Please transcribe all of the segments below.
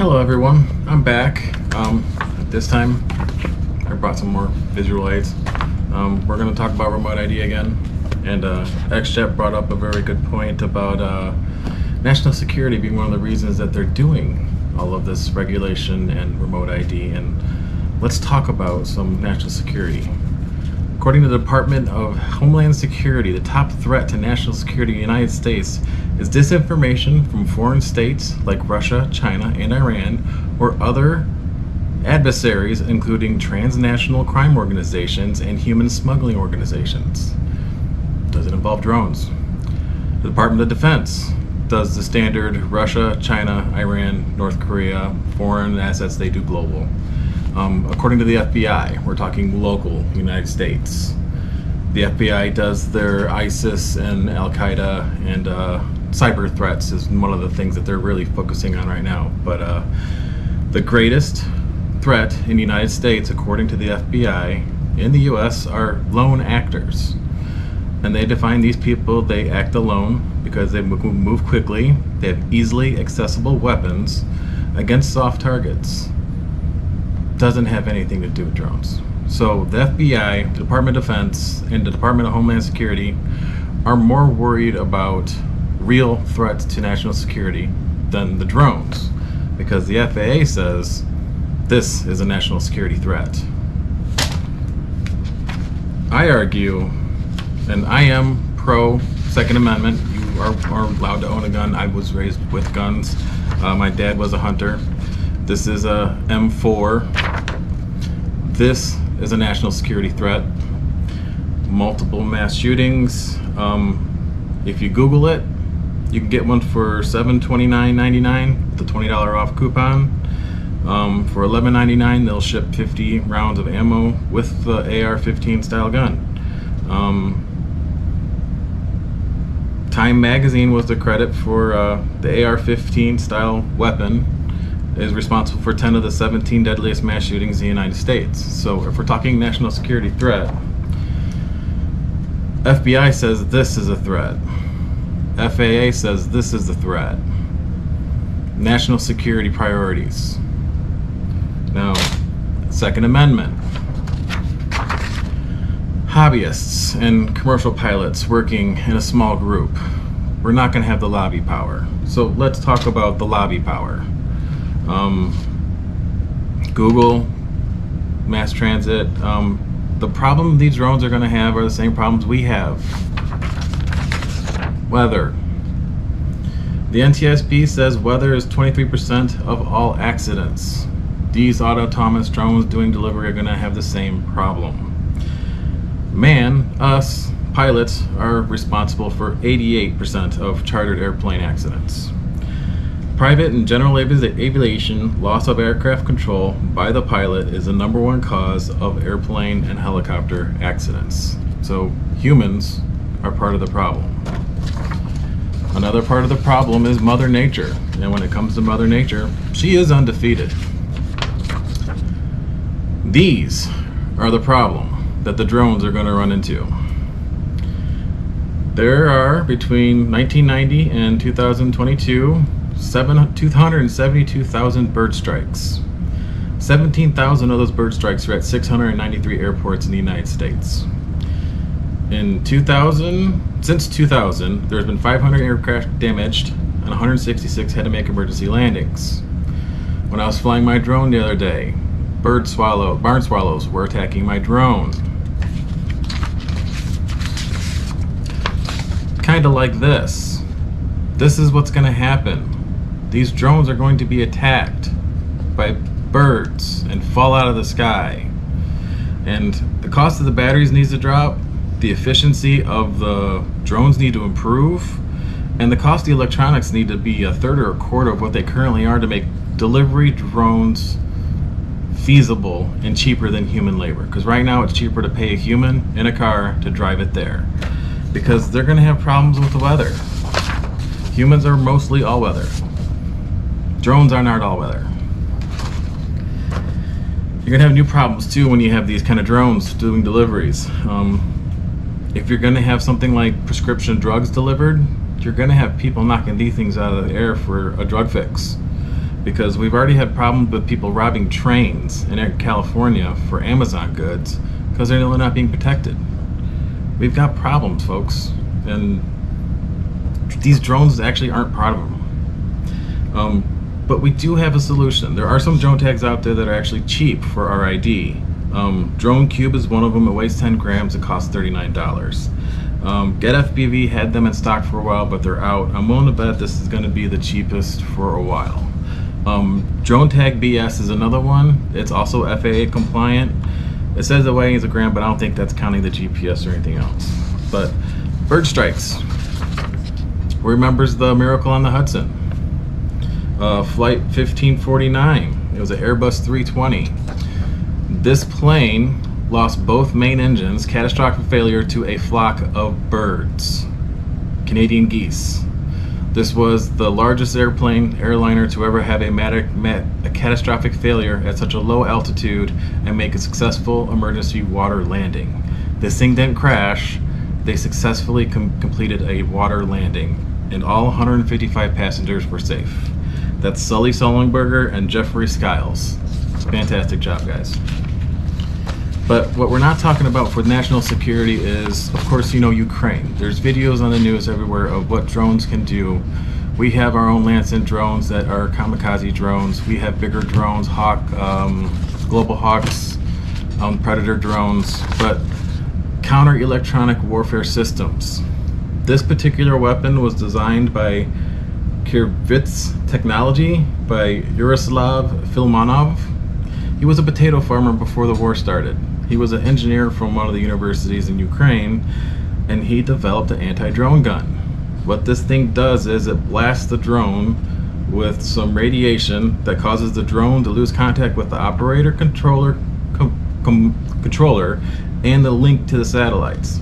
Hello everyone, I'm back. This time I brought some more visual aids. We're going to talk about remote ID again, and XJet brought up a very good point about national security being one of the reasons that they're doing all of this regulation and remote ID, and let's talk about some national security. According to the Department of Homeland Security, the top threat to national security in the United States is disinformation from foreign states like Russia, China, and Iran, or other adversaries, including transnational crime organizations and human smuggling organizations. Does it involve drones? The Department of Defense does the standard Russia, China, Iran, North Korea, foreign assets, they do global. According to the FBI, we're talking local United States. The FBI does their ISIS and Al-Qaeda, and cyber threats is one of the things that they're really focusing on right now. But the greatest threat in the United States, according to the FBI, in the US are lone actors. And they define these people, they act alone because they move quickly, they have easily accessible weapons against soft targets. Doesn't have anything to do with drones. So the FBI, the Department of Defense, and the Department of Homeland Security are more worried about real threats to national security than the drones, because the FAA says this is a national security threat. I argue, and I am pro Second Amendment. You are allowed to own a gun. I was raised with guns. My dad was a hunter. This is a M4. This is a national security threat. Multiple mass shootings. If you Google it, you can get one for $729.99 with a $20 off coupon. For $11.99, they'll ship 50 rounds of ammo with the AR-15 style gun. Time Magazine was the credit for the AR-15 style weapon. Is responsible for 10 of the 17 deadliest mass shootings in the United States. So if we're talking national security threat, FBI says this is a threat. FAA says this is the threat. National security priorities. Now, Second Amendment. Hobbyists and commercial pilots working in a small group. We're not going to have the lobby power. So let's talk about the lobby power. Google, mass transit. The problem these drones are going to have are the same problems we have. Weather. The NTSB says weather is 23% of all accidents. These autonomous drones doing delivery are going to have the same problem. Us, pilots, are responsible for 88% of chartered airplane accidents. Private and general aviation, loss of aircraft control by the pilot is the #1 cause of airplane and helicopter accidents. So humans are part of the problem. Another part of the problem is Mother Nature. And when it comes to Mother Nature, she is undefeated. These are the problem that the drones are going to run into. There are, between 1990 and 2022, 272,000 bird strikes. 17,000 of those bird strikes are at 693 airports in the United States. Since 2000, there's been 500 aircraft damaged and 166 had to make emergency landings. When I was flying my drone the other day, barn swallows were attacking my drone. Kind of like this. This is what's going to happen. These drones are going to be attacked by birds and fall out of the sky. And the cost of the batteries needs to drop, the efficiency of the drones need to improve, and the cost of the electronics need to be a third or a quarter of what they currently are to make delivery drones feasible and cheaper than human labor. Because right now it's cheaper to pay a human in a car to drive it there, because they're going to have problems with the weather. Humans are mostly all weather. Drones are not all weather. You're going to have new problems too when you have these kind of drones doing deliveries. If you're going to have something like prescription drugs delivered, you're going to have people knocking these things out of the air for a drug fix. because we've already had problems with people robbing trains in California for Amazon goods because they're not being protected. We've got problems, folks, and these drones actually aren't part of them. But we do have a solution. There are some drone tags out there that are actually cheap for our ID. Drone Cube is one of them. It weighs 10 grams. It costs $39. GetFPV had them in stock for a while, but they're out. I'm willing to bet this is going to be the cheapest for a while. Drone Tag BS is another one. It's also FAA compliant. It says it weighs a gram, but I don't think that's counting the GPS or anything else. But Bird Strikes remembers the Miracle on the Hudson. Flight 1549. It was an Airbus 320. This plane lost both main engines, catastrophic failure to a flock of birds, Canadian geese. This was the largest airliner to ever have a catastrophic failure at such a low altitude and make a successful emergency water landing. This thing didn't crash. They successfully completed a water landing, and all 155 passengers were safe. That's Sully Sullenberger and Jeffrey Skiles. Fantastic job, guys. But what we're not talking about for national security is, of course, Ukraine. There's videos on the news everywhere of what drones can do. We have our own Lancet drones that are kamikaze drones. We have bigger drones, Global Hawks, Predator drones, but counter-electronic warfare systems. This particular weapon was designed by Kirvits Technology by Yaroslav Filmonov. He was a potato farmer before the war started. He was an engineer from one of the universities in Ukraine, and he developed an anti-drone gun. What this thing does is it blasts the drone with some radiation that causes the drone to lose contact with the operator controller and the link to the satellites.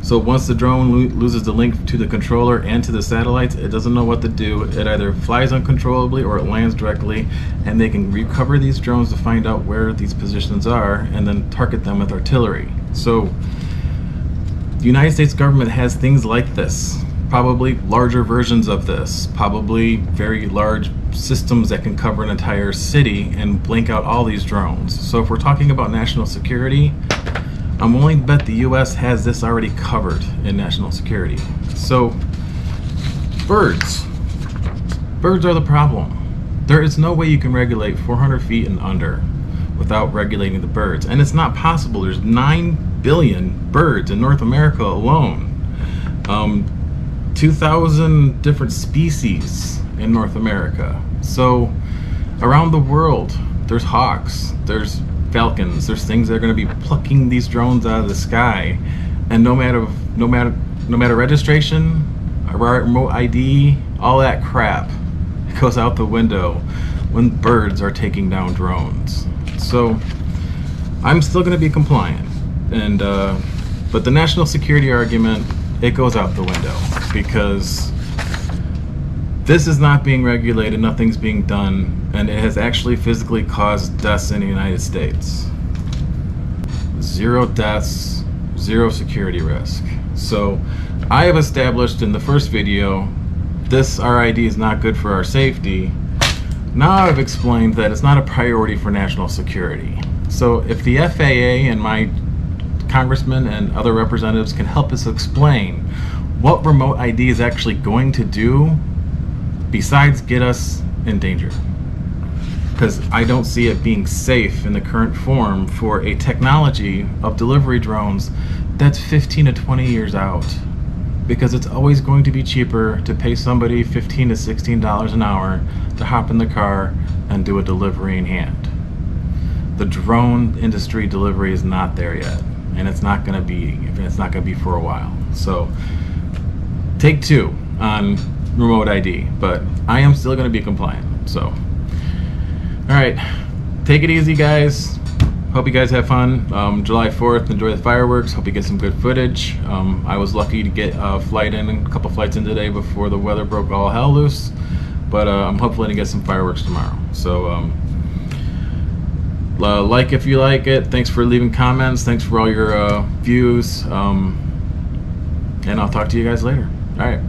So once the drone loses the link to the controller and to the satellites, it doesn't know what to do. It either flies uncontrollably or it lands directly, and they can recover these drones to find out where these positions are and then target them with artillery. So the United States government has things like this, probably larger versions of this, probably very large systems that can cover an entire city and blink out all these drones. So if we're talking about national security, I'm willing to bet the US has this already covered in national security. So, birds. Birds are the problem. There is no way you can regulate 400 feet and under without regulating the birds. And it's not possible. There's 9 billion birds in North America alone. 2,000 different species in North America. So, around the world, there's hawks, there's falcons, there's things that are going to be plucking these drones out of the sky, and no matter registration, remote ID, all that crap, it goes out the window when birds are taking down drones. So I'm still going to be compliant, and but the national security argument, it goes out the window, because this is not being regulated, nothing's being done, and it has actually physically caused deaths in the United States. 0 deaths, 0 security risk. So I have established in the first video, this RID is not good for our safety. Now I've explained that it's not a priority for national security. So if the FAA and my congressmen and other representatives can help us explain what remote ID is actually going to do besides get us in danger, because I don't see it being safe in the current form for a technology of delivery drones that's 15 to 20 years out, because it's always going to be cheaper to pay somebody $15 to $16 an hour to hop in the car and do a delivery in hand. The drone industry delivery is not there yet, and it's not going to be for a while. So take 2 on remote ID, but I am still going to be compliant. So, all right, take it easy, guys. Hope you guys have fun. July 4th, enjoy the fireworks. Hope you get some good footage. I was lucky to get a couple flights in today before the weather broke all hell loose, but I'm hopefully to get some fireworks tomorrow. So like if you like it. Thanks for leaving comments. Thanks for all your views, and I'll talk to you guys later. All right.